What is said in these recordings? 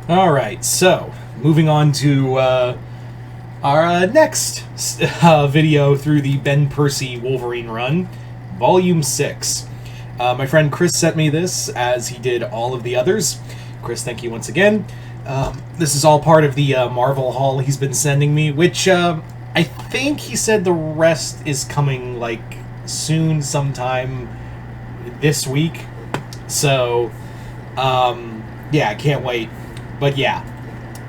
Alright, so, moving on to our next video through the Ben Percy Wolverine run, Volume 6. My friend Chris sent me this, as he did all of the others. Chris, thank you once again. This is all part of the Marvel haul he's been sending me, which I think he said the rest is coming, like, soon, sometime this week. So, yeah, I can't wait. But yeah,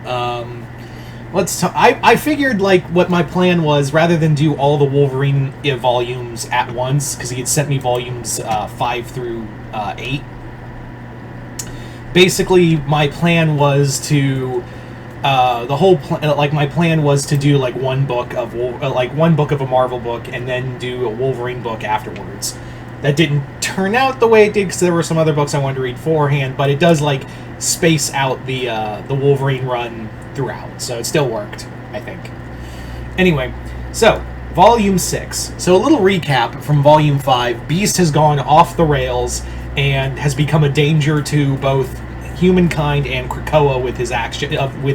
I figured, like, what my plan was, rather than do all the Wolverine volumes at once, because he had sent me volumes 5 through 8. Basically, my plan was to my plan was to do like one book of a Marvel book and then do a Wolverine book afterwards. That didn't turn out the way it did because there were some other books I wanted to read beforehand, but it does like space out the Wolverine run throughout, so it still worked, I think. Anyway, so Volume 6. So a little recap from Volume 5. Beast has gone off the rails and has become a danger to both humankind and Krakoa with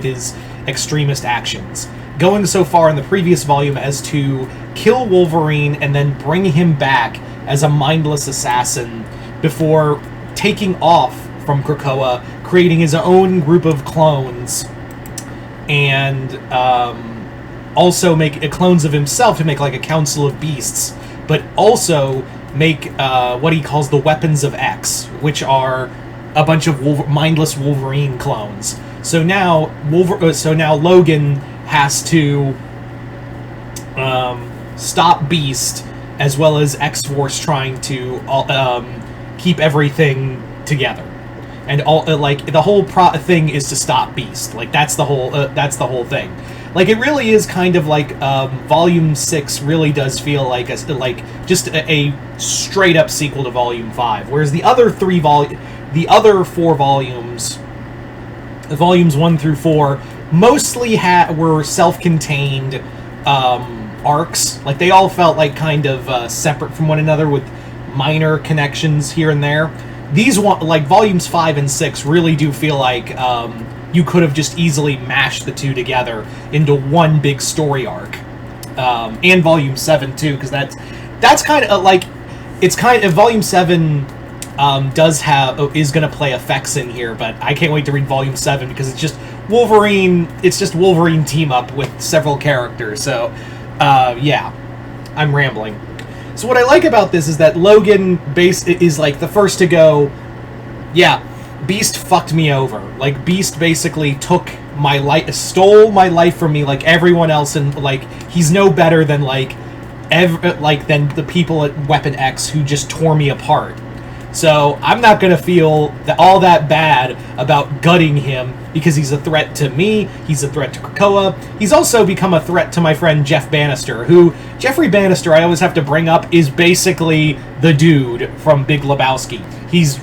his extremist actions, going so far in the previous volume as to kill Wolverine and then bring him back as a mindless assassin before taking off from Krakoa, creating his own group of clones, and also make clones of himself to make like a council of beasts, but also make what he calls the Weapons of X, which are a bunch of mindless Wolverine clones. So now Logan has to stop Beast, as well as X-Force trying to keep everything together. And all the whole thing is to stop Beast. Like that's the whole thing. Like it really is kind of like Volume 6 really does feel like just a straight up sequel to Volume 5, whereas the other four volumes, volumes 1 through 4, mostly were self-contained arcs. Like they all felt like kind of separate from one another with minor connections here and there. These volumes 5 and 6 really do feel like you could have just easily mashed the two together into one big story arc. And Volume 7 too, because that's kind of like Volume 7 is going to play effects in here, but I can't wait to read Volume 7 because it's just Wolverine team up with several characters. So yeah, I'm rambling. So what I like about this is that Logan is like the first to go, yeah, Beast fucked me over. Like Beast basically took my life, stole my life from me like everyone else, and like he's no better than than the people at Weapon X who just tore me apart. So I'm not going to feel all that bad about gutting him because he's a threat to me, he's a threat to Krakoa. He's also become a threat to my friend Jeff Bannister, who, Jeffrey Bannister, I always have to bring up, is basically the dude from Big Lebowski. He's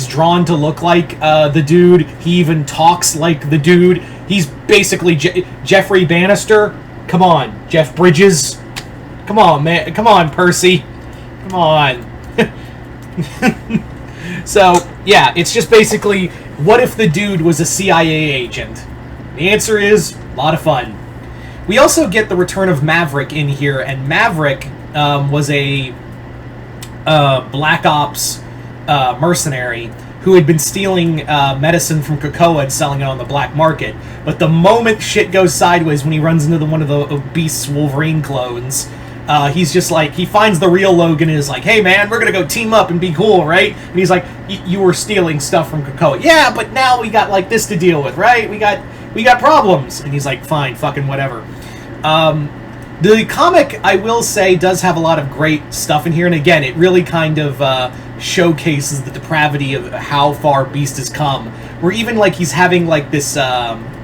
drawn to look like the dude. He even talks like the dude. He's basically Jeffrey Bannister. Come on, Jeff Bridges. Come on, man. Come on, Percy. Come on. So, yeah, it's just basically, what if the dude was a CIA agent? The answer is, a lot of fun. We also get the return of Maverick in here, and Maverick was a Black Ops mercenary who had been stealing medicine from Krakoa and selling it on the black market. But the moment shit goes sideways when he runs into one of the Beast's Wolverine clones, he's just like, he finds the real Logan and is like, hey man, we're gonna go team up and be cool, right? And he's like, you were stealing stuff from Krakoa. Yeah, but now we got like this to deal with, right? We got problems. And he's like, fine, fucking whatever. The comic, I will say, does have a lot of great stuff in here, and again, it really kind of showcases the depravity of how far Beast has come. Where even like he's having like this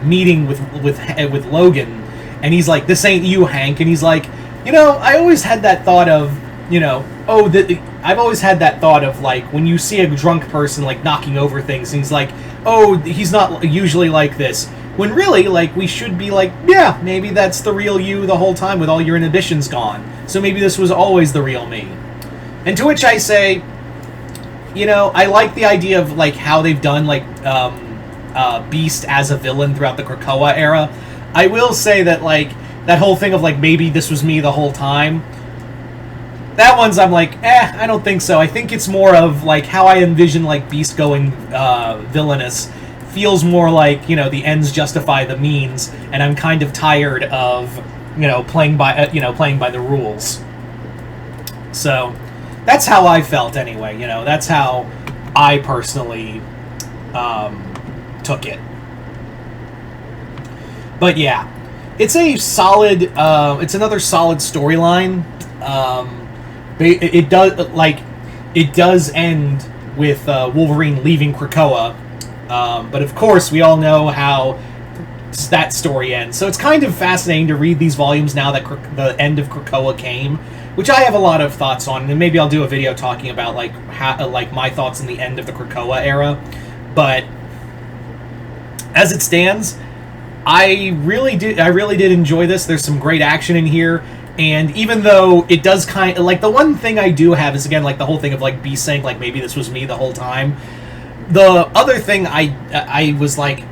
meeting with Logan, and he's like, this ain't you, Hank, and he's like, I always had that thought of, I've always had that thought of, like, when you see a drunk person, like, knocking over things, and he's like, oh, he's not usually like this. When really, like, we should be like, yeah, maybe that's the real you the whole time with all your inhibitions gone. So maybe this was always the real me. And to which I say, I like the idea of, like, how they've done, like, Beast as a villain throughout the Krakoa era. I will say that, like, that whole thing of, like, maybe this was me the whole time, that one's, I'm like, I don't think so. I think it's more of, like, how I envision, like, Beast going villainous feels more like, you know, the ends justify the means, and I'm kind of tired of, you know, playing by the rules. So, that's how I felt anyway, you know, that's how I personally took it. But yeah, it's a solid, it's another solid storyline. It does end with Wolverine leaving Krakoa, but of course we all know how that story ends. So it's kind of fascinating to read these volumes now that the end of Krakoa came, which I have a lot of thoughts on, and maybe I'll do a video talking about like my thoughts in the end of the Krakoa era. But as it stands, I really did enjoy this. There's some great action in here, and even though it does kind of, like, the one thing I do have is, again, like, the whole thing of, like, Beast saying, like, maybe this was me the whole time. The other thing I was like,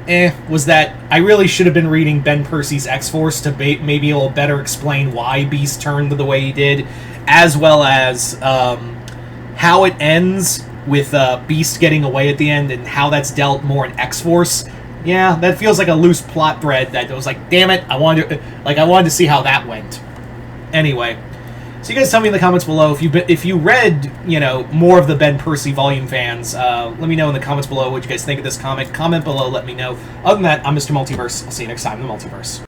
was that I really should have been reading Ben Percy's X-Force to maybe a little better explain why Beast turned the way he did, as well as how it ends with Beast getting away at the end and how that's dealt more in X-Force. Yeah, that feels like a loose plot thread that was like, damn it, I wanted to see how that went. Anyway, so you guys tell me in the comments below if you read, you know, more of the Ben Percy volume fans. Let me know in the comments below what you guys think of this comic. Comment below, let me know. Other than that, I'm Mr. Multiverse. I'll see you next time in the Multiverse.